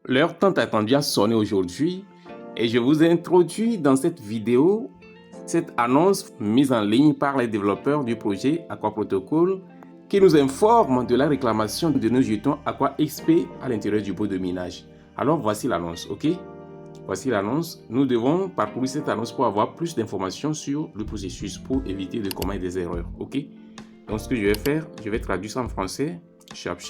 L'heure tant attendue a sonné aujourd'hui et je vous introduis dans cette vidéo cette annonce mise en ligne par les développeurs du projet Aqua Protocol qui nous informe de la réclamation de nos jetons Aqua XP à l'intérieur du bot de minage. Alors voici l'annonce, ok? Voici l'annonce. Nous devons parcourir cette annonce pour avoir plus d'informations sur le processus pour éviter de commettre des erreurs, ok? Donc ce que je vais faire, je vais traduire ça en français. Chap.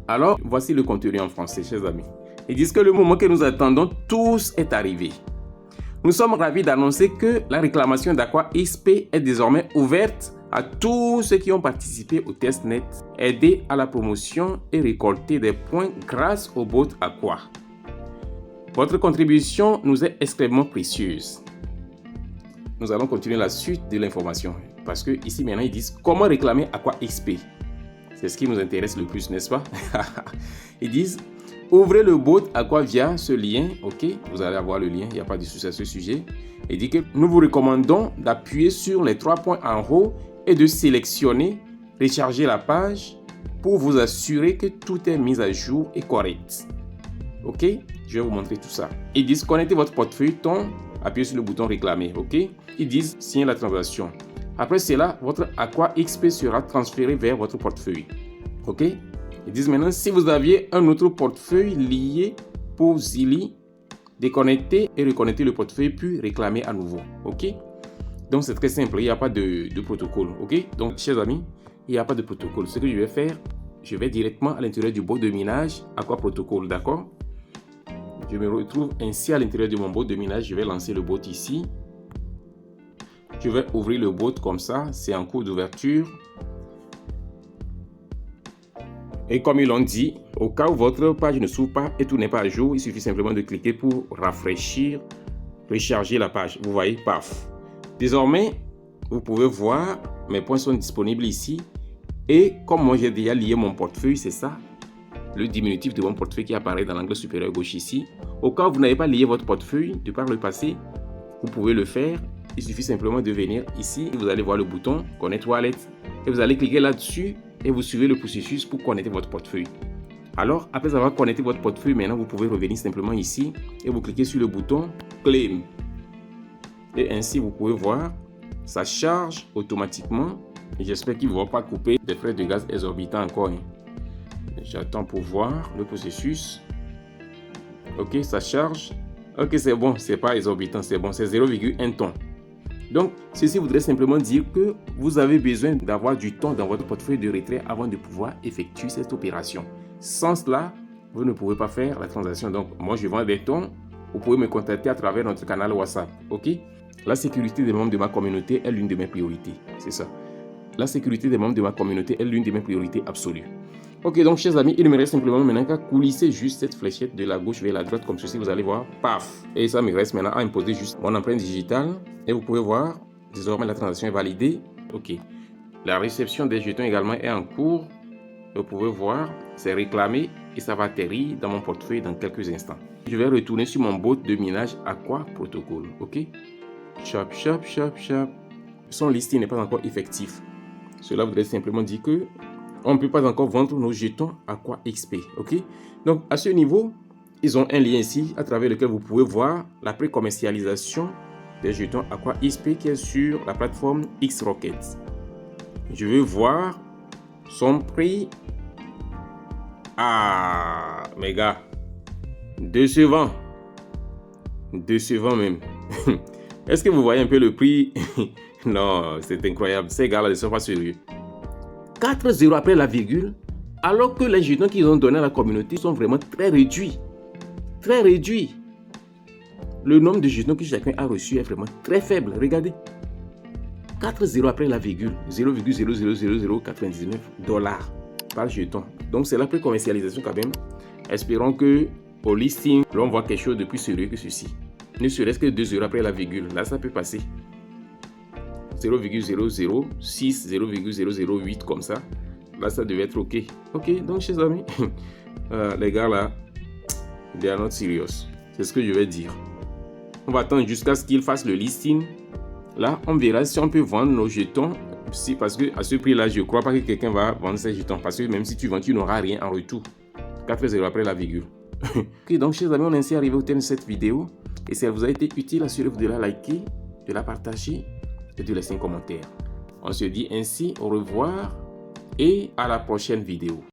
Alors, voici le contenu en français, chers amis. Ils disent que le moment que nous attendons tous est arrivé. Nous sommes ravis d'annoncer que la réclamation d'Aqua XP est désormais ouverte à tous ceux qui ont participé au testnet, aidé à la promotion et récolté des points grâce au bot Aqua. Votre contribution nous est extrêmement précieuse. Nous allons continuer la suite de l'information parce que ici maintenant ils disent comment réclamer Aqua XP. C'est ce qui nous intéresse le plus, n'est-ce pas? Ils disent, ouvrez le bot Aqua via ce lien, ok? Vous allez avoir le lien, il n'y a pas de souci à ce sujet. Il dit que nous vous recommandons d'appuyer sur les 3 points en haut et de sélectionner, recharger la page pour vous assurer que tout est mis à jour et correct. Ok? Je vais vous montrer tout ça. Ils disent, connectez votre portefeuille, appuyez sur le bouton réclamer, ok? Ils disent, signez la transaction. Après cela, votre Aqua XP sera transféré vers votre portefeuille. Ok? Ils disent maintenant, si vous aviez un autre portefeuille lié pour Zili, déconnecter et reconnecter le portefeuille puis réclamer à nouveau. Ok? Donc c'est très simple, il n'y a pas de protocole. Ok? Donc chers amis, il n'y a pas de protocole. Ce que je vais faire, je vais directement à l'intérieur du bot de minage Aqua Protocol. D'accord? Je me retrouve ainsi à l'intérieur de mon bot de minage. Je vais lancer le bot ici. Je vais ouvrir le bot comme ça, c'est en cours d'ouverture. Et comme ils l'ont dit, au cas où votre page ne s'ouvre pas et tout n'est pas à jour, il suffit simplement de cliquer pour rafraîchir, recharger la page. Vous voyez, paf. Désormais, vous pouvez voir, mes points sont disponibles ici. Et comme moi j'ai déjà lié mon portefeuille, c'est ça, le diminutif de mon portefeuille qui apparaît dans l'angle supérieur gauche ici. Au cas où vous n'avez pas lié votre portefeuille de par le passé, vous pouvez le faire. Il suffit simplement de venir ici, vous allez voir le bouton Connect Wallet et vous allez cliquer là-dessus et vous suivez le processus pour connecter votre portefeuille. Alors, après avoir connecté votre portefeuille, maintenant vous pouvez revenir simplement ici et vous cliquez sur le bouton Claim. Et ainsi, vous pouvez voir, ça charge automatiquement et j'espère qu'il ne va pas couper des frais de gaz exorbitants encore. J'attends pour voir le processus. Ok, ça charge. Ok, c'est bon, c'est pas exorbitant, c'est bon, c'est 0,1 tonne. Donc, ceci voudrait simplement dire que vous avez besoin d'avoir du temps dans votre portefeuille de retrait avant de pouvoir effectuer cette opération. Sans cela, vous ne pouvez pas faire la transaction. Donc, moi, je vends des tons. Vous pouvez me contacter à travers notre canal WhatsApp. Ok? La sécurité des membres de ma communauté est l'une de mes priorités. C'est ça. La sécurité des membres de ma communauté est l'une de mes priorités absolues. Ok, donc, chers amis, il me reste simplement maintenant qu'à coulisser juste cette fléchette de la gauche vers la droite, comme ceci, vous allez voir, paf. Et ça me reste maintenant à imposer juste mon empreinte digitale. Et vous pouvez voir, désormais, la transaction est validée. Ok. La réception des jetons également est en cours. Vous pouvez voir, c'est réclamé et ça va atterrir dans mon portefeuille dans quelques instants. Je vais retourner sur mon bot de minage Aqua Protocol. Ok. Chap. Son listing n'est pas encore effectif. Cela voudrait simplement dire que on ne peut pas encore vendre nos jetons Aqua XP, ok? Donc, à ce niveau, ils ont un lien ici à travers lequel vous pouvez voir la pré-commercialisation des jetons Aqua XP qui est sur la plateforme Xrocket. Je veux voir son prix. Ah, mes gars, décevant même. Est-ce que vous voyez un peu le prix? Non, c'est incroyable. Ces gars-là ne sont pas sérieux. 4 zéros après la virgule, alors que les jetons qu'ils ont donnés à la communauté sont vraiment très réduits. Très réduits. Le nombre de jetons que chacun a reçu est vraiment très faible. Regardez. 4 zéros après la virgule, 0,00099 $ par jeton. Donc c'est la pré-commercialisation quand même. Espérons que au listing, l'on voit quelque chose de plus sérieux que ceci. Ne serait-ce que 2 zéros après la virgule. Là, ça peut passer. 0,006, 0,008 comme ça. Là, ça devait être OK. OK, donc, chers amis, les gars là, they are not serious. C'est ce que je vais dire. On va attendre jusqu'à ce qu'ils fassent le listing. Là, on verra si on peut vendre nos jetons. Si, parce que à ce prix-là, je ne crois pas que quelqu'un va vendre ses jetons. Parce que même si tu vends, tu n'auras rien en retour. 4 zéros après la virgule. Ok, donc chers amis, on est ainsi arrivé au terme de cette vidéo. Et si elle vous a été utile, assurez-vous de la liker, de la partager et de laisser un commentaire. On se dit ainsi au revoir et à la prochaine vidéo.